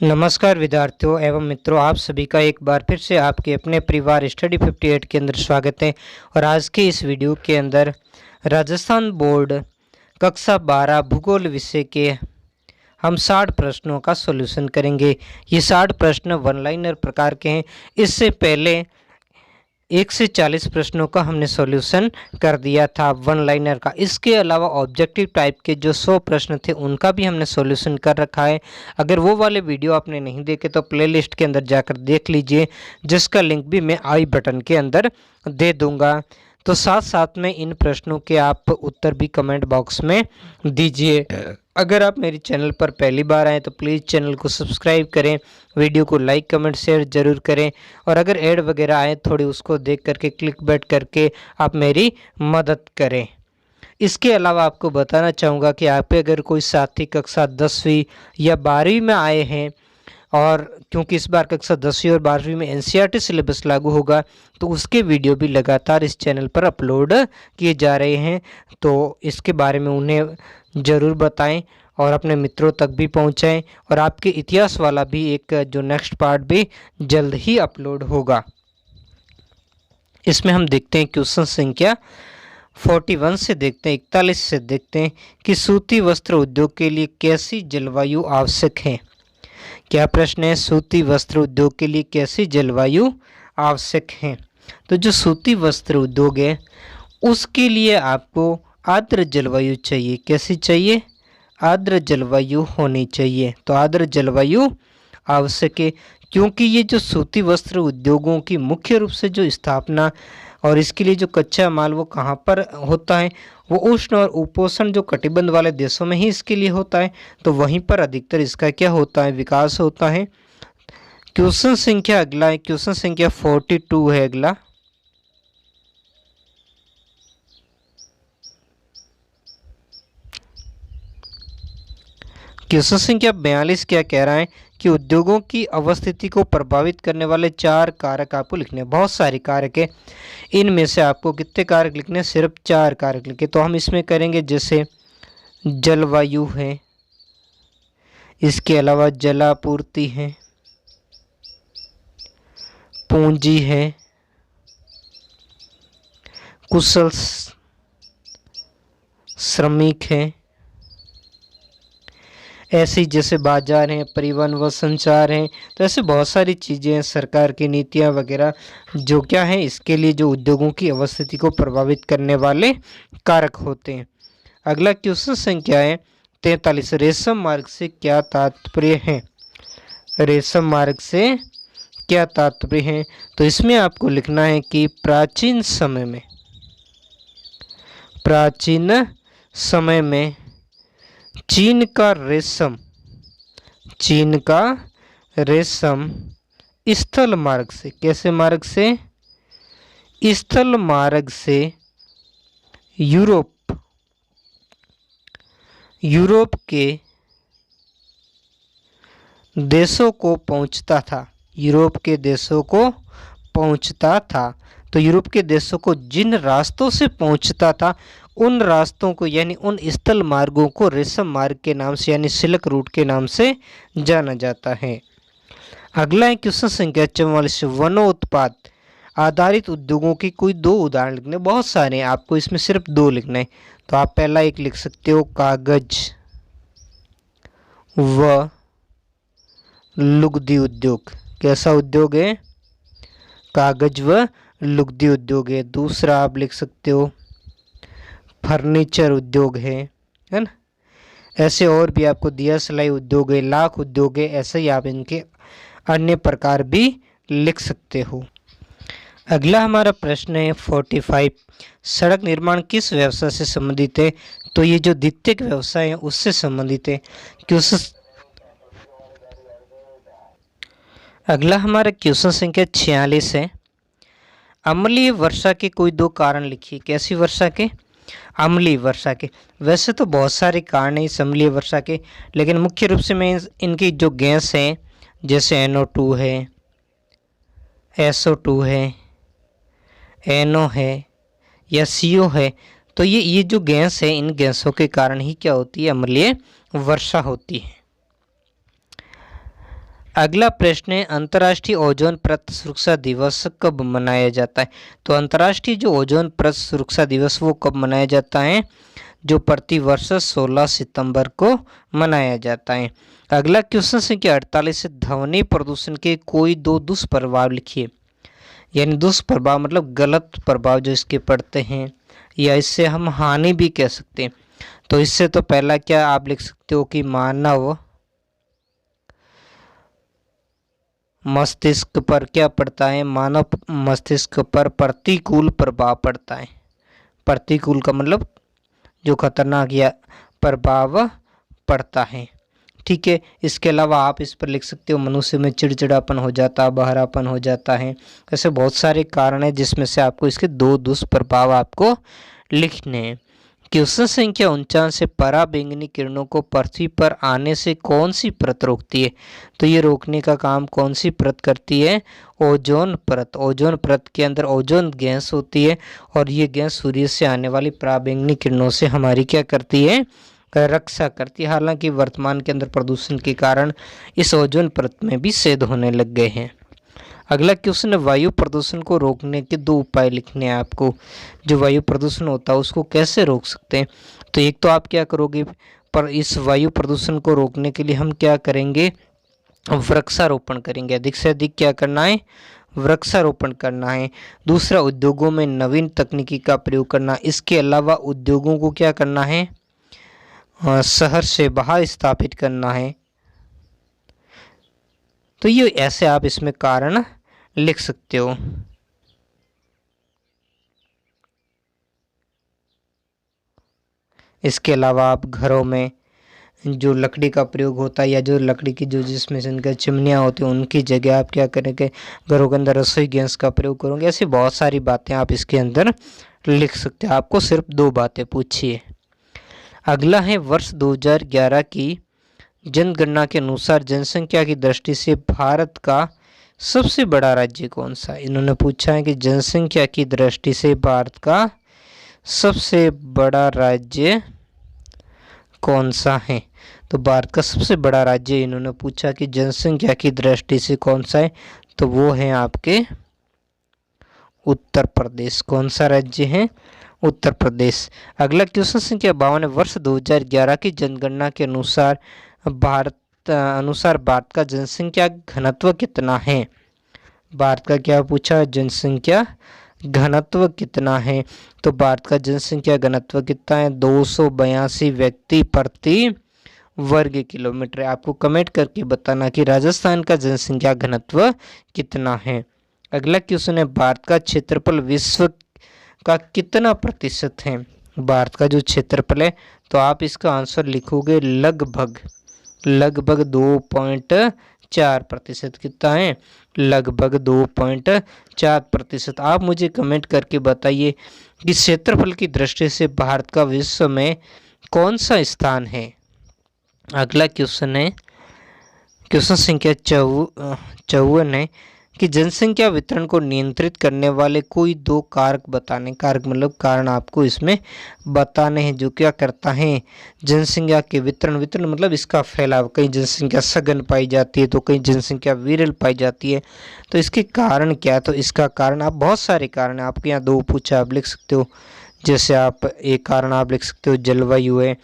नमस्कार विद्यार्थियों एवं मित्रों, आप सभी का एक बार फिर से आपके अपने परिवार स्टडी 58 के अंदर स्वागत है। और आज के इस वीडियो के अंदर राजस्थान बोर्ड कक्षा 12 भूगोल विषय के हम 60 प्रश्नों का सॉल्यूशन करेंगे। ये 60 प्रश्न वन लाइनर प्रकार के हैं। इससे पहले 1 से 40 प्रश्नों का हमने सॉल्यूशन कर दिया था वन लाइनर का। इसके अलावा ऑब्जेक्टिव टाइप के जो 100 प्रश्न थे उनका भी हमने सॉल्यूशन कर रखा है। अगर वो वाले वीडियो आपने नहीं देखे तो प्लेलिस्ट के अंदर जाकर देख लीजिए, जिसका लिंक भी मैं आई बटन के अंदर दे दूंगा। तो साथ साथ में इन प्रश्नों के आप उत्तर भी कमेंट बॉक्स में दीजिए। अगर आप मेरे चैनल पर पहली बार आए तो प्लीज़ चैनल को सब्सक्राइब करें, वीडियो को लाइक कमेंट शेयर ज़रूर करें। और अगर ऐड वगैरह आए थोड़ी उसको देख करके क्लिक बैट करके आप मेरी मदद करें। इसके अलावा आपको बताना चाहूँगा कि आप पे अगर कोई साथी कक्षा 10वीं या 12वीं में आए हैं, और क्योंकि इस बार कक्षा 10वीं और 12वीं में एनसीईआरटी सिलेबस लागू होगा, तो उसके वीडियो भी लगातार इस चैनल पर अपलोड किए जा रहे हैं। तो इसके बारे में उन्हें ज़रूर बताएं और अपने मित्रों तक भी पहुंचाएं। और आपके इतिहास वाला भी एक जो नेक्स्ट पार्ट भी जल्द ही अपलोड होगा। इसमें हम देखते हैं क्वेश्चन संख्या 41 से देखते हैं 41 से देखते हैं कि सूती वस्त्र उद्योग के लिए कैसी जलवायु आवश्यक है। क्या प्रश्न है? सूती वस्त्र उद्योग के लिए कैसी जलवायु आवश्यक है। तो जो सूती वस्त्र उद्योग है उसके लिए आपको आर्द्र जलवायु चाहिए। कैसी चाहिए? आर्द्र जलवायु होनी चाहिए। तो आर्द्र जलवायु आवश्यक है, क्योंकि ये जो सूती वस्त्र उद्योगों की मुख्य रूप से जो स्थापना और इसके लिए जो कच्चा माल वो कहाँ पर होता है, वो उष्ण और उपोष्ण जो कटिबंध वाले देशों में ही इसके लिए होता है। तो वहीं पर अधिकतर इसका क्या होता है? विकास होता है। क्वेश्चन संख्या अगला है, क्वेश्चन संख्या 42 है अगला। क्वेश्चन संख्या 42 क्या कह रहा है कि उद्योगों की अवस्थिति को प्रभावित करने वाले 4 कारक आपको लिखने हैं। बहुत सारे कारक है, इनमें से आपको कितने कारक लिखने हैं? सिर्फ 4 कारक लिखे। तो हम इसमें करेंगे जैसे जलवायु है, इसके अलावा जलापूर्ति है, पूंजी है, कुशल श्रमिक है, ऐसी जैसे बाजार हैं, परिवहन व संचार हैं। तो ऐसे बहुत सारी चीज़ें हैं, सरकार की नीतियां वगैरह जो क्या है इसके लिए जो उद्योगों की अवस्थिति को प्रभावित करने वाले कारक होते हैं। अगला क्वेश्चन संख्या है 43। रेशम मार्ग से क्या तात्पर्य है? रेशम मार्ग से क्या तात्पर्य है? तो इसमें आपको लिखना है कि प्राचीन समय में चीन का रेशम स्थल मार्ग से, कैसे मार्ग से? स्थल मार्ग से यूरोप के देशों को पहुंचता था। यूरोप के देशों को पहुंचता था। तो यूरोप के देशों को जिन रास्तों से पहुंचता था उन रास्तों को यानी उन स्थल मार्गों को रेशम मार्ग के नाम से यानी सिल्क रूट के नाम से जाना जाता है। अगला है क्वेश्चन संख्या 44। वनोत्पाद आधारित उद्योगों की कोई 2 उदाहरण लिखने। बहुत सारे हैं, आपको इसमें सिर्फ 2 लिखना है। तो आप पहला एक लिख सकते हो कागज व लुगदी उद्योग। कैसा उद्योग है? कागज व लुगदी उद्योग है। दूसरा आप लिख सकते हो फर्नीचर उद्योग है ना। ऐसे और भी आपको दिया सिलाई उद्योग है, लाख उद्योग है। ऐसे ही आप इनके अन्य प्रकार भी लिख सकते हो। अगला हमारा प्रश्न है 45। सड़क निर्माण किस व्यवसाय से संबंधित है? तो ये जो द्वितीयक व्यवसाय है उससे संबंधित है। अगला हमारा क्वेश्चन संख्या 46 है। अम्लीय वर्षा के कोई 2 कारण लिखिए। कैसी वर्षा के? अम्लीय वर्षा के। वैसे तो बहुत सारे कारण हैं इस अम्लीय वर्षा के, लेकिन मुख्य रूप से मैं इनकी जो गैस हैं जैसे NO2 है, SO2 है, NO है या CO है, तो ये जो गैस है इन गैसों के कारण ही क्या होती है? अम्लीय वर्षा होती है। अगला प्रश्न है, अंतर्राष्ट्रीय ओजोन परत सुरक्षा दिवस कब मनाया जाता है? तो अंतर्राष्ट्रीय जो ओजोन परत सुरक्षा दिवस वो कब मनाया जाता है? जो प्रतिवर्ष 16 सितंबर को मनाया जाता है। अगला क्वेश्चन संख्या 48 से ध्वनि प्रदूषण के कोई दो दुष्प्रभाव लिखिए। यानी दुष्प्रभाव मतलब गलत प्रभाव जो इसके पड़ते हैं, या इससे हम हानि भी कह सकते हैं। तो इससे तो पहला क्या आप लिख सकते हो कि मानव मस्तिष्क पर क्या पड़ता है? मानव मस्तिष्क पर प्रतिकूल प्रभाव पड़ता है। प्रतिकूल का मतलब जो खतरनाक या प्रभाव पड़ता है। ठीक है, इसके अलावा आप इस पर लिख सकते हो मनुष्य में चिड़चिड़ापन हो जाता, बहरापन हो जाता है। ऐसे बहुत सारे कारण हैं जिसमें से आपको इसके दो दुष्प्रभाव आपको लिखने हैं। क्वेश्चन संख्या 49 से पराबैंगनी किरणों को पृथ्वी पर आने से कौन सी परत रोकती है? तो ये रोकने का काम कौन सी परत करती है? ओजोन परत। ओजोन परत के अंदर ओजोन गैस होती है और ये गैस सूर्य से आने वाली पराबैंगनी किरणों से हमारी क्या करती है? रक्षा करती है। हालांकि वर्तमान के अंदर प्रदूषण के कारण इस ओजोन परत में भी छेद होने लग गए हैं। अगला क्वेश्चन है, वायु प्रदूषण को रोकने के दो उपाय लिखने हैं आपको। जो वायु प्रदूषण होता है उसको कैसे रोक सकते हैं? तो एक तो आप क्या करोगे, पर इस वायु प्रदूषण को रोकने के लिए हम क्या करेंगे? वृक्षारोपण करेंगे। अधिक से अधिक क्या करना है? वृक्षारोपण करना है। दूसरा, उद्योगों में नवीन तकनीकी का प्रयोग करना। इसके अलावा उद्योगों को क्या करना है? शहर से बाहर स्थापित करना है। तो ये ऐसे आप इसमें कारण लिख सकते हो। इसके अलावा आप घरों में जो लकड़ी का प्रयोग होता है या जो लकड़ी की जो जिसमें से इनका चिमनियाँ होती हैं उनकी जगह आप क्या करेंगे? घरों के अंदर रसोई गैस का प्रयोग करोगे। ऐसी बहुत सारी बातें आप इसके अंदर लिख सकते हो। आपको सिर्फ दो बातें पूछिए। अगला है, वर्ष 2011 की जनगणना के अनुसार जनसंख्या की दृष्टि से भारत का सबसे बड़ा राज्य कौन सा है? इन्होंने पूछा है कि जनसंख्या की दृष्टि से भारत का सबसे बड़ा राज्य कौन सा है? तो भारत का सबसे बड़ा राज्य इन्होंने पूछा कि जनसंख्या की दृष्टि से कौन सा है, तो वो है आपके उत्तर प्रदेश। कौन सा राज्य है? उत्तर प्रदेश। अगला क्वेश्चन संख्या 52 है, वर्ष 2011 की जनगणना के अनुसार भारत का जनसंख्या घनत्व कितना है? भारत का क्या पूछा? जनसंख्या घनत्व कितना है? तो भारत का जनसंख्या घनत्व कितना है? 282 व्यक्ति प्रति वर्ग किलोमीटर। आपको कमेंट करके बताना कि राजस्थान का जनसंख्या घनत्व कितना है। अगला क्वेश्चन है, भारत का क्षेत्रफल विश्व का कितना प्रतिशत है? भारत का जो क्षेत्रफल है, तो आप इसका आंसर लिखोगे लगभग 2.4%। कितना है? लगभग 2.4%। आप मुझे कमेंट करके बताइए कि क्षेत्रफल की दृष्टि से भारत का विश्व में कौन सा स्थान है। अगला क्वेश्चन है, क्वेश्चन संख्या 54 है कि जनसंख्या वितरण को नियंत्रित करने वाले कोई दो कारक बताने। कारक मतलब कारण आपको इसमें बताने हैं जो क्या करता है जनसंख्या के वितरण मतलब इसका फैलाव। कहीं जनसंख्या सघन पाई जाती है तो कहीं जनसंख्या विरल पाई जाती है। तो इसके कारण क्या है? तो इसका कारण आप बहुत सारे कारण है, आपके यहाँ दो पूछा आप लिख सकते हो। जैसे आप एक कारण आप लिख सकते हो जलवायु है,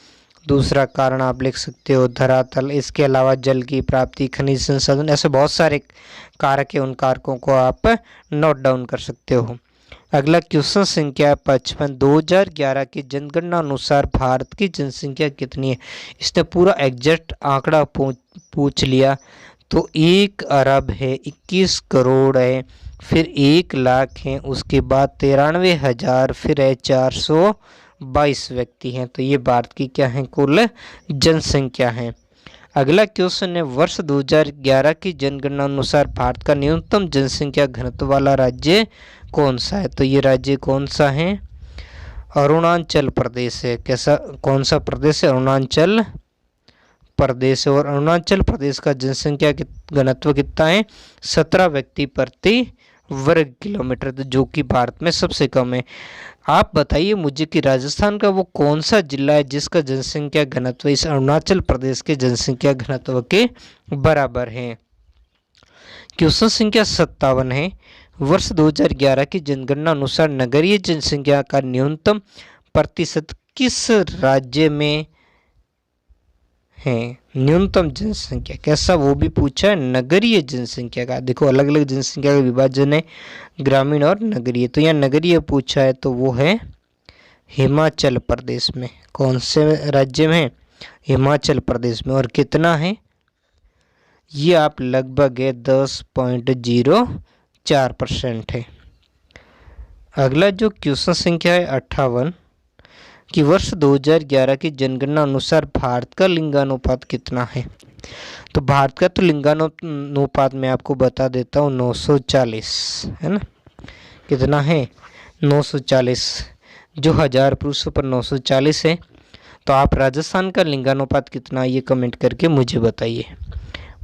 दूसरा कारण आप लिख सकते हो धरातल, इसके अलावा जल की प्राप्ति, खनिज संसाधन। ऐसे बहुत सारे कारक है, उन कारकों को आप नोट डाउन कर सकते हो। अगला क्वेश्चन संख्या 55, 2011 की जनगणना अनुसार भारत की जनसंख्या कितनी है? इसने पूरा एग्जैक्ट आंकड़ा पूछ लिया। तो 1 अरब है, 21 करोड़ है, फिर 1 लाख है, उसके बाद 93,000, फिर है 422 व्यक्ति हैं। तो ये भारत की क्या है? कुल जनसंख्या है। अगला क्वेश्चन है, वर्ष 2011 की जनगणना अनुसार भारत का न्यूनतम जनसंख्या घनत्व वाला राज्य कौन सा है? तो ये राज्य कौन सा है? अरुणाचल प्रदेश है। कैसा कौन सा प्रदेश है? अरुणाचल प्रदेश। और अरुणाचल प्रदेश का जनसंख्या घनत्व कितना है? 17 व्यक्ति प्रति वर्ग किलोमीटर, जो कि भारत में सबसे कम है। आप बताइए मुझे कि राजस्थान का वो कौन सा जिला है जिसका जनसंख्या घनत्व इस अरुणाचल प्रदेश के जनसंख्या घनत्व के बराबर है? क्वेश्चन संख्या 57 है, वर्ष 2011 की जनगणना अनुसार नगरीय जनसंख्या का न्यूनतम प्रतिशत किस राज्य में है? न्यूनतम जनसंख्या कैसा, वो भी पूछा है नगरीय जनसंख्या का। देखो अलग अलग जनसंख्या का विभाजन है, ग्रामीण और नगरीय। तो यहाँ नगरीय पूछा है तो वो है हिमाचल प्रदेश में। कौन से राज्य में है? हिमाचल प्रदेश में। और कितना है ये आप लगभग है 10.04% है। अगला जो क्वेश्चन संख्या है 58 कि वर्ष 2011 की जनगणना अनुसार भारत का लिंगानुपात कितना है? तो भारत का तो लिंगानुपात मैं आपको बता देता हूँ 940 है ना। कितना है? 940। जो 1000 पुरुषों पर 940 है। तो आप राजस्थान का लिंगानुपात कितना ये कमेंट करके मुझे बताइए।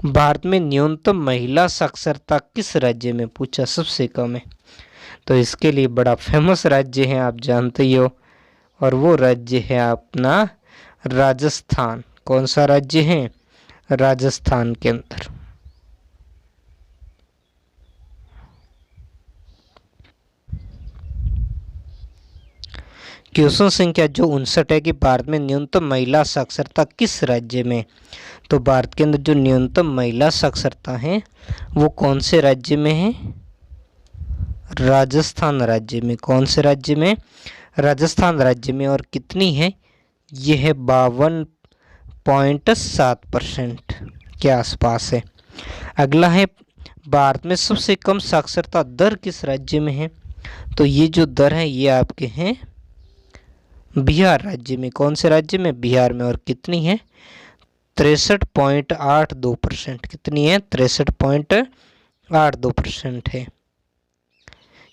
भारत में न्यूनतम महिला साक्षरता किस राज्य में पूछा सबसे कम है? तो इसके लिए बड़ा फेमस राज्य है, आप जानते ही हो, और वो राज्य है अपना राजस्थान। कौन सा राज्य है? राजस्थान के अंदर। क्वेश्चन संख्या जो 59 है कि भारत में न्यूनतम महिला साक्षरता किस राज्य में? तो भारत के अंदर जो न्यूनतम महिला साक्षरता है वो कौन से राज्य में है? राजस्थान राज्य में। कौन से राज्य में? राजस्थान राज्य में। और कितनी है? ये है 52.7% के आसपास है। अगला है भारत में सबसे कम साक्षरता दर किस राज्य में है? तो ये जो दर है ये आपके हैं बिहार राज्य में। कौन से राज्य में? बिहार में। और कितनी है? 63.82%। कितनी है? 63.82% है।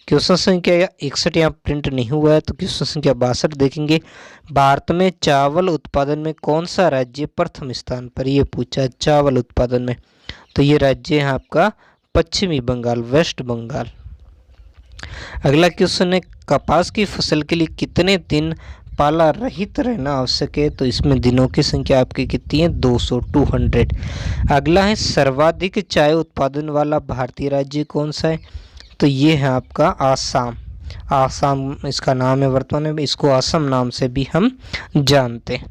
क्वेश्चन संख्या 61 यहाँ प्रिंट नहीं हुआ है तो क्वेश्चन संख्या 62 देखेंगे। भारत में चावल उत्पादन में कौन सा राज्य प्रथम स्थान पर? ये पूछा चावल उत्पादन में। तो ये राज्य है आपका पश्चिमी बंगाल, वेस्ट बंगाल। अगला क्वेश्चन है कपास की फसल के लिए कितने दिन पाला रहित रहना आवश्यक है? तो इसमें दिनों की संख्या आपकी कितनी है? 200। अगला है सर्वाधिक चाय उत्पादन वाला भारतीय राज्य कौन सा है? तो ये है आपका आसाम। आसाम इसका नाम है वर्तमान में, इसको असम नाम से भी हम जानते हैं।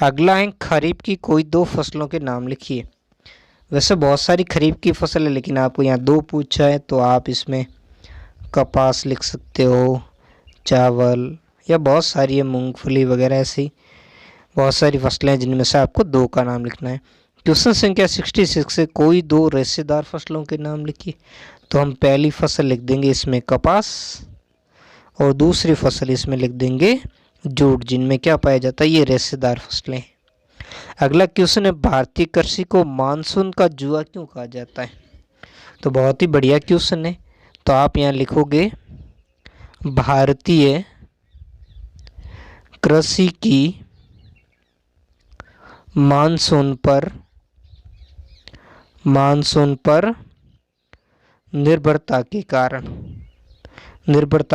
अगला है खरीफ की कोई दो फसलों के नाम लिखिए। वैसे बहुत सारी खरीफ की फसल है लेकिन आपको यहाँ दो पूछा है तो आप इसमें कपास लिख सकते हो, चावल, या बहुत सारी है मूंगफली वगैरह, ऐसी बहुत सारी फसलें हैं जिनमें से आपको दो का नाम लिखना है। क्वेश्चन संख्या 66 से कोई दो रेशेदार फसलों के नाम लिखिए। तो हम पहली फसल लिख देंगे इसमें कपास और दूसरी फसल इसमें लिख देंगे जूट, जिनमें क्या पाया जाता है? ये रेशेदार फसलें। अगला क्वेश्चन है भारतीय कृषि को मानसून का जुआ क्यों कहा जाता है? तो बहुत ही बढ़िया क्वेश्चन है। तो आप यहाँ लिखोगे भारतीय कृषि की मानसून पर निर्भरता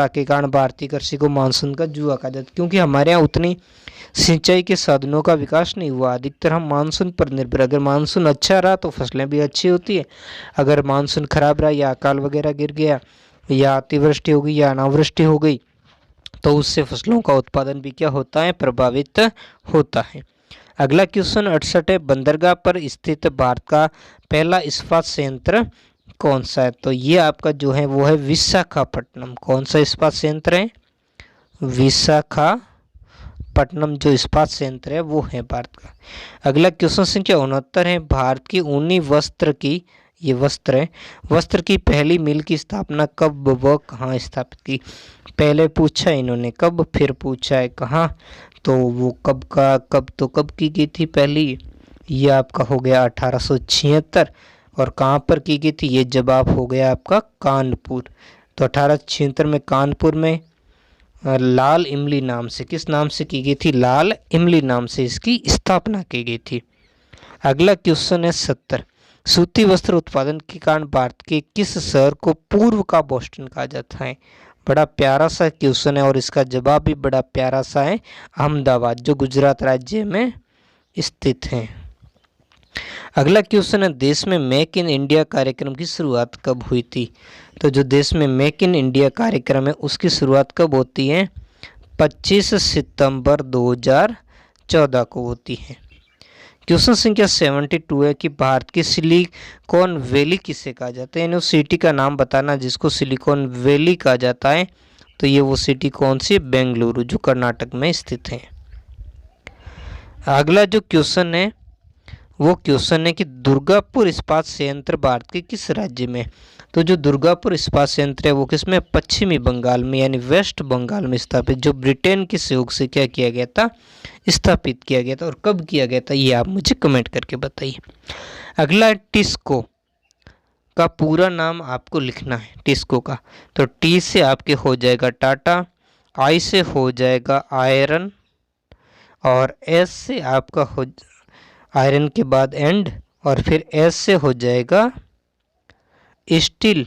के कारण भारतीय कृषि को मानसून का जुआ कहा जाता है, क्योंकि हमारे यहाँ उतनी सिंचाई के साधनों का विकास नहीं हुआ। अधिकतर हम मानसून पर निर्भर। अगर मानसून अच्छा रहा तो फसलें भी अच्छी होती है, अगर मानसून खराब रहा या अकाल वगैरह गिर गया या अतिवृष्टि हो गई या अनावृष्टि हो गई तो उससे फसलों का उत्पादन भी क्या होता है? प्रभावित होता है। अगला क्वेश्चन 68 है बंदरगाह पर स्थित भारत का पहला इस्पात संयंत्र कौन सा है? तो ये आपका जो है वो है विशाखापट्टनम। कौन सा इस्पात संयंत्र है? विशाखापट्टनम जो इस्पात संयंत्र है वो है भारत का। अगला क्वेश्चन संख्या 69 है भारत की ऊनी वस्त्र की, ये वस्त्र है, वस्त्र की पहली मिल की स्थापना कब व कहाँ स्थापित की? पहले पूछा इन्होंने कब, फिर पूछा है कहाँ। तो वो कब की गई थी पहली? ये आपका हो गया 1876। और कहाँ पर की गई थी? ये जवाब हो गया आपका कानपुर। तो 1876 में कानपुर में लाल इमली नाम से, किस नाम से की गई थी? लाल इमली नाम से इसकी स्थापना की गई थी। अगला क्वेश्चन है 70 सूती वस्त्र उत्पादन के कारण भारत के किस शहर को पूर्व का बोस्टन कहा जाता है? बड़ा प्यारा सा क्वेश्चन है और इसका जवाब भी बड़ा प्यारा सा है, अहमदाबाद, जो गुजरात राज्य में स्थित है। अगला क्वेश्चन है, देश में मेक इन इंडिया कार्यक्रम की शुरुआत कब हुई थी? तो जो देश में मेक इन इंडिया कार्यक्रम है उसकी शुरुआत कब होती है? 25 सितंबर 2014 को होती है। क्वेश्चन संख्या 72 है कि भारत की सिलिकॉन वैली किसे कहा जाता है? यानी उस सिटी का नाम बताना जिसको सिलिकॉन वैली कहा जाता है। तो ये वो सिटी कौन सी है? बेंगलुरु, जो कर्नाटक में स्थित है। अगला जो क्वेश्चन है वो क्वेश्चन है कि दुर्गापुर इस्पात संयंत्र भारत के किस राज्य में? तो जो दुर्गापुर इस्पात संयंत्र है वो किसमें? पश्चिमी बंगाल में, यानी वेस्ट बंगाल में स्थापित, जो ब्रिटेन के सहयोग से क्या किया गया था? स्थापित किया गया था। और कब किया गया था ये आप मुझे कमेंट करके बताइए। अगला टिस्को का पूरा नाम आपको लिखना है, टिस्को का। तो टी से आपके हो जाएगा टाटा, आई से हो जाएगा आयरन, और एस से आपका हो आयरन के बाद एंड, और फिर एस से हो जाएगा स्टील,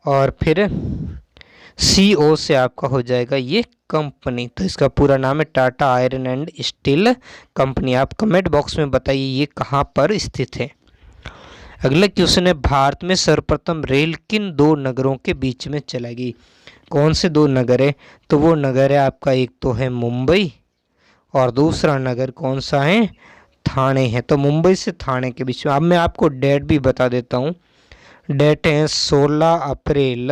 और फिर सी ओ से आपका हो जाएगा ये कंपनी। तो इसका पूरा नाम है Tata iron and steel company. आप कमेंट बॉक्स में बताइए ये कहाँ पर स्थित है। अगला क्वेश्चन है, भारत में सर्वप्रथम रेल किन दो नगरों के बीच में चलाएगी? कौन से दो नगर है? तो वो नगर है आपका, एक तो है मुंबई और दूसरा नगर कौन सा है? थाने है। तो मुंबई से थाने के बीच में। अब मैं आपको डेट भी बता देता हूँ। डेट है 16 अप्रैल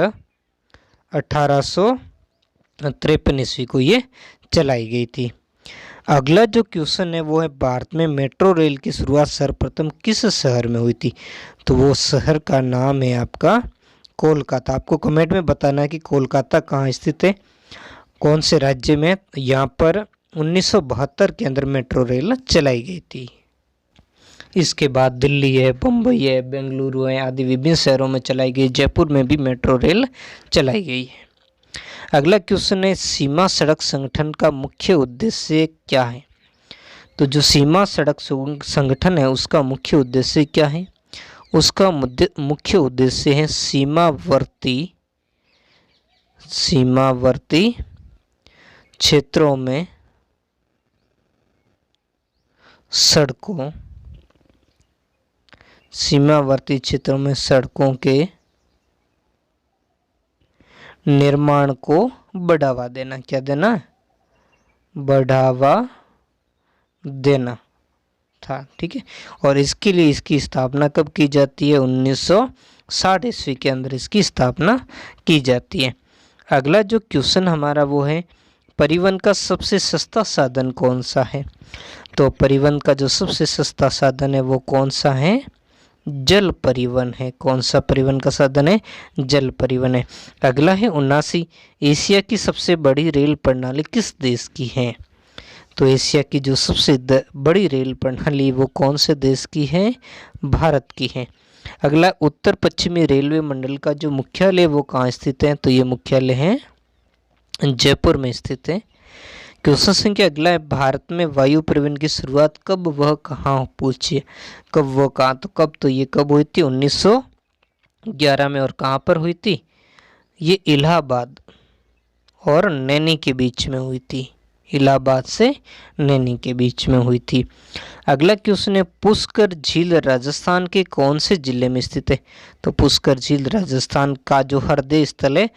1853 ईस्वी को ये चलाई गई थी। अगला जो क्वेश्चन है वो है, भारत में मेट्रो रेल की शुरुआत सर्वप्रथम किस शहर में हुई थी? तो वो शहर का नाम है आपका कोलकाता। आपको कमेंट में बताना है कि कोलकाता कहाँ स्थित है, कौन से राज्य में। यहाँ पर 1972 के अंदर मेट्रो रेल चलाई गई थी। इसके बाद दिल्ली है, बम्बई है, बेंगलुरु है आदि विभिन्न शहरों में चलाई गई। जयपुर में भी मेट्रो रेल चलाई गई है। अगला क्वेश्चन है, सीमा सड़क संगठन का मुख्य उद्देश्य क्या है? तो जो सीमा सड़क संगठन है उसका मुख्य उद्देश्य क्या है? उसका मुख्य उद्देश्य है सीमावर्ती क्षेत्रों में सड़कों के निर्माण को बढ़ावा देना। क्या देना? बढ़ावा देना था। ठीक है। और इसके लिए इसकी स्थापना कब की जाती है? 1960 ईस्वी के अंदर इसकी स्थापना की जाती है। अगला जो क्वेश्चन हमारा वो है, परिवहन का सबसे सस्ता साधन कौन सा है? तो परिवहन का जो सबसे सस्ता साधन है वो कौन सा है? जल परिवहन है। कौन सा परिवहन का साधन है? जल परिवहन है। अगला है 79, एशिया की सबसे बड़ी रेल प्रणाली किस देश की है? तो एशिया की जो सबसे बड़ी रेल प्रणाली वो कौन से देश की है? भारत की है। अगला, उत्तर पश्चिमी रेलवे मंडल का जो मुख्यालय वो कहाँ स्थित है? तो ये मुख्यालय है जयपुर में स्थित है। क्वेश्चन संख्या अगला है, भारत में वायु परिवहन की शुरुआत कब वह कहाँ? पूछिए कब वह कहाँ? तो कब, तो ये कब हुई थी? 1911 में। और कहाँ पर हुई थी? ये इलाहाबाद और नैनी के बीच में हुई थी। इलाहाबाद से नैनी के बीच में हुई थी। अगला क्वेश्चन है, पुष्कर झील राजस्थान के कौन से जिले में स्थित है? तो पुष्कर झील राजस्थान का जो हृदय स्थल है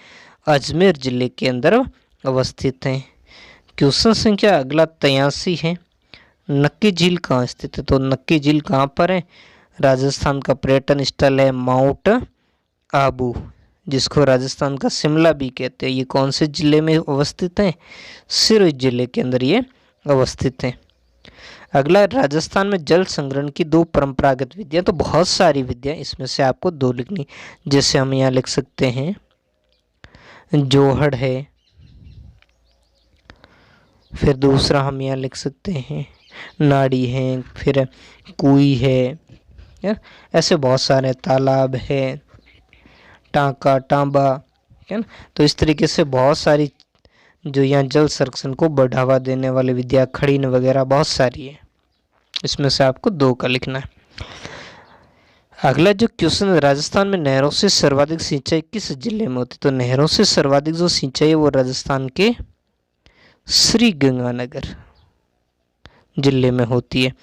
अजमेर जिले के अंदर अवस्थित है। क्वेश्चन संख्या अगला 83 है, नक्की झील कहाँ स्थित है? तो नक्की झील कहाँ पर है? राजस्थान का पर्यटन स्थल है माउंट आबू, जिसको राजस्थान का शिमला भी कहते हैं। ये कौन से जिले में अवस्थित है? सिरोही जिले के अंदर ये अवस्थित है। अगला, राजस्थान में जल संग्रहण की दो परंपरागत विधियां। तो बहुत सारी विधियां, इसमें से आपको दो लिखनी। जैसे हम यहाँ लिख सकते हैं जोहड़ है, फिर दूसरा हम यहाँ लिख सकते हैं नाड़ी है, फिर कुई है, ऐसे बहुत सारे तालाब है, टांका, टांबा, है ना। तो इस तरीके से बहुत सारी जो यहाँ जल संरक्षण को बढ़ावा देने वाली विधियाँ, खड़ीन वगैरह बहुत सारी है। इसमें से आपको दो का लिखना है। अगला जो क्वेश्चन, राजस्थान में नहरों से सर्वाधिक सिंचाई किस जिले में होती है? तो नहरों से सर्वाधिक जो सिंचाई है वो राजस्थान के श्री गंगानगर जिले में होती है।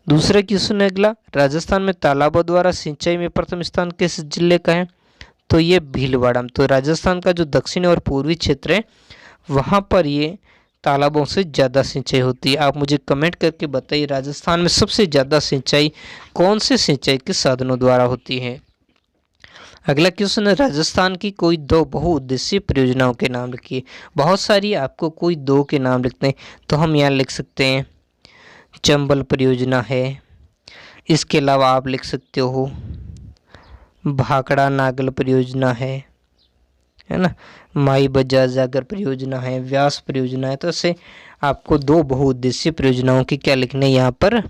दूसरा क्वेश्चन है अगला, राजस्थान में तालाबों द्वारा सिंचाई में प्रथम स्थान किस जिले का है? तो ये भीलवाड़ा। तो राजस्थान का जो दक्षिणी और पूर्वी क्षेत्र है वहाँ पर ये तालाबों से ज़्यादा सिंचाई होती है। आप मुझे कमेंट करके बताइए राजस्थान में सबसे ज़्यादा सिंचाई कौन से सिंचाई के साधनों द्वारा होती है। अगला क्वेश्चन है, राजस्थान की कोई दो बहुउद्देशीय परियोजनाओं के नाम लिखिए। बहुत सारी आपको कोई दो के नाम लिखते हैं तो हम यहाँ लिख सकते हैं चंबल परियोजना है, इसके अलावा आप लिख सकते हो भाखड़ा नागल परियोजना है ना, माई बजाज जागर परियोजना है, व्यास परियोजना है। तो ऐसे आपको दो बहुउद्देशीय परियोजनाओं की क्या लिखने यहाँ पर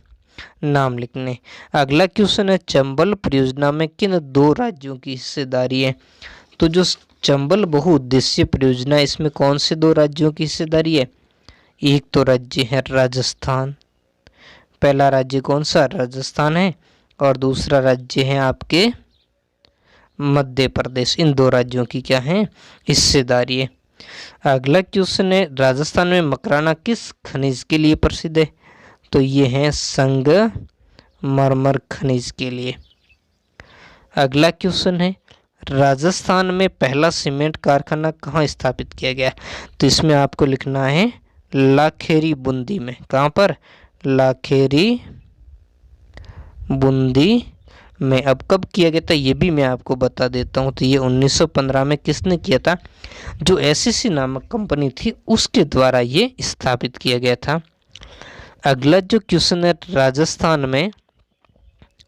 नाम लिखने। अगला क्वेश्चन है, चंबल परियोजना में किन दो राज्यों की हिस्सेदारी है? तो जो चंबल बहुउद्देशीय परियोजना है इसमें कौन से दो राज्यों की हिस्सेदारी है? एक तो राज्य है राजस्थान, पहला राज्य कौन सा? राजस्थान है, और दूसरा राज्य है आपके मध्य प्रदेश। इन दो राज्यों की क्या है? हिस्सेदारी है। अगला क्वेश्चन है, राजस्थान में मकराना किस खनिज के लिए प्रसिद्ध है? तो ये है संगमरमर खनिज के लिए। अगला क्वेश्चन है, राजस्थान में पहला सीमेंट कारखाना कहाँ स्थापित किया गया? तो इसमें आपको लिखना है लाखेरी बूंदी में। कहाँ पर? लाखेरी बूंदी में। अब कब किया गया था ये भी मैं आपको बता देता हूँ। तो ये 1915 में किसने किया था? जो एससीसी नामक कंपनी थी उसके द्वारा ये स्थापित किया गया था। अगला जो क्वेश्चन है, राजस्थान में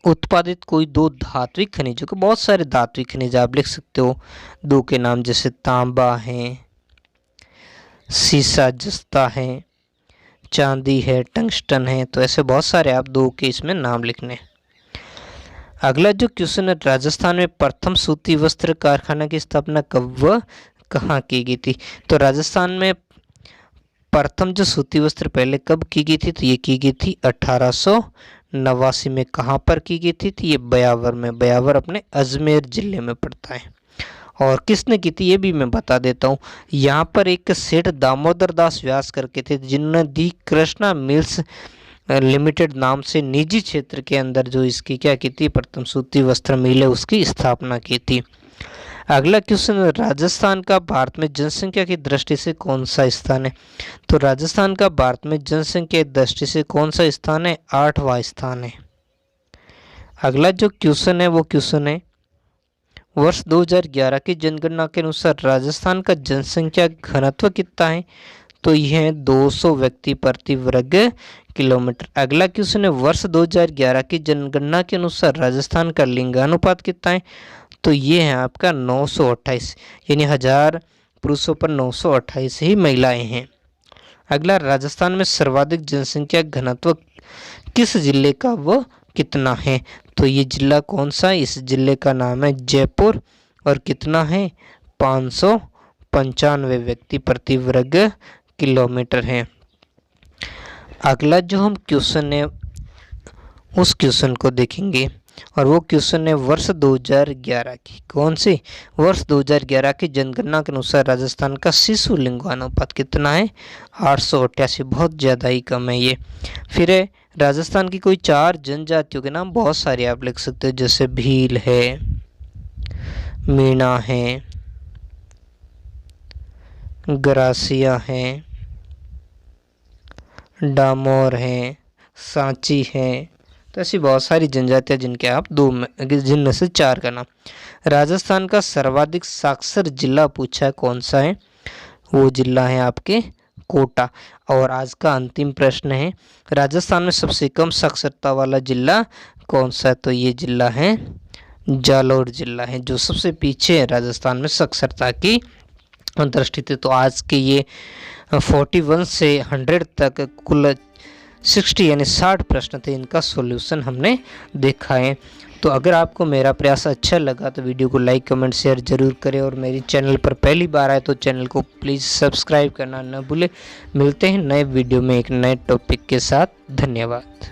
उत्पादित कोई दो धात्विक खनिजों के, बहुत सारे धात्विक खनिज आप लिख सकते हो दो के नाम, जैसे तांबा है, सीसा जस्ता है, चांदी है, टंगस्टन है। तो ऐसे बहुत सारे आप दो के इसमें नाम लिखने। अगला जो क्वेश्चन है, राजस्थान में प्रथम सूती वस्त्र कारखाना की स्थापना कब व कहाँ की गई थी? तो राजस्थान में प्रथम जो सूती वस्त्र पहले कब की गई थी? तो ये की गई थी 1889 में। कहाँ पर की गई थी? तो ये ब्यावर में। ब्यावर अपने अजमेर जिले में पड़ता है। और किसने की थी ये भी मैं बता देता हूँ। यहाँ पर एक सेठ दामोदर दास व्यास करके थे जिन्होंने दी कृष्णा मिल्स लिमिटेड नाम से निजी क्षेत्र के अंदर जो इसकी क्या की थी, प्रथम सूती वस्त्र मिल है उसकी स्थापना की थी। अगला क्वेश्चन, राजस्थान का भारत में जनसंख्या की दृष्टि से कौन सा स्थान है? तो राजस्थान का भारत में जनसंख्या की दृष्टि से कौन सा स्थान है? 8वां स्थान है। अगला जो क्वेश्चन है वो क्वेश्चन है, वर्ष 2011 की जनगणना के अनुसार राजस्थान का जनसंख्या घनत्व कितना है? तो यह है 200 व्यक्ति प्रति वर्ग किलोमीटर। अगला क्वेश्चन है, वर्ष 2011 की जनगणना के अनुसार राजस्थान का लिंगानुपात कितना है? तो ये है आपका 928, यानी 1000 पुरुषों पर 928 ही महिलाएं हैं। अगला, राजस्थान में सर्वाधिक जनसंख्या घनत्व किस जिले का व कितना है? तो ये जिला कौन सा है? इस जिले का नाम है जयपुर, और कितना है? 595 व्यक्ति प्रति वर्ग किलोमीटर है। अगला जो हम क्वेश्चन है उस क्वेश्चन को देखेंगे, और वो क्वेश्चन है वर्ष 2011 की। कौन सी? वर्ष 2011 की जनगणना के अनुसार राजस्थान का शिशु लिंगानुपात कितना है? 888, बहुत ज़्यादा ही कम है ये। फिर है, राजस्थान की कोई 4 जनजातियों के नाम, बहुत सारे आप लिख सकते हो, जैसे भील है, मीणा है, ग्रासिया है, डामोर है, सांची है। तो ऐसी बहुत सारी जनजातियां जिनके आप जिनमें से 4 का नाम। राजस्थान का सर्वाधिक साक्षर जिला पूछा है, कौन सा है? वो जिला है आपके कोटा। और आज का अंतिम प्रश्न है, राजस्थान में सबसे कम साक्षरता वाला जिला कौन सा है? तो ये जिला है जालोर जिला है, जो सबसे पीछे है राजस्थान में साक्षरता की दृष्टि से। तो आज के ये 41 से 100 तक कुल 60 यानी 60 प्रश्न थे, इनका सॉल्यूशन हमने देखा है। तो अगर आपको मेरा प्रयास अच्छा लगा तो वीडियो को लाइक कमेंट शेयर जरूर करें, और मेरी चैनल पर पहली बार आए तो चैनल को प्लीज़ सब्सक्राइब करना न भूलें। मिलते हैं नए वीडियो में एक नए टॉपिक के साथ। धन्यवाद।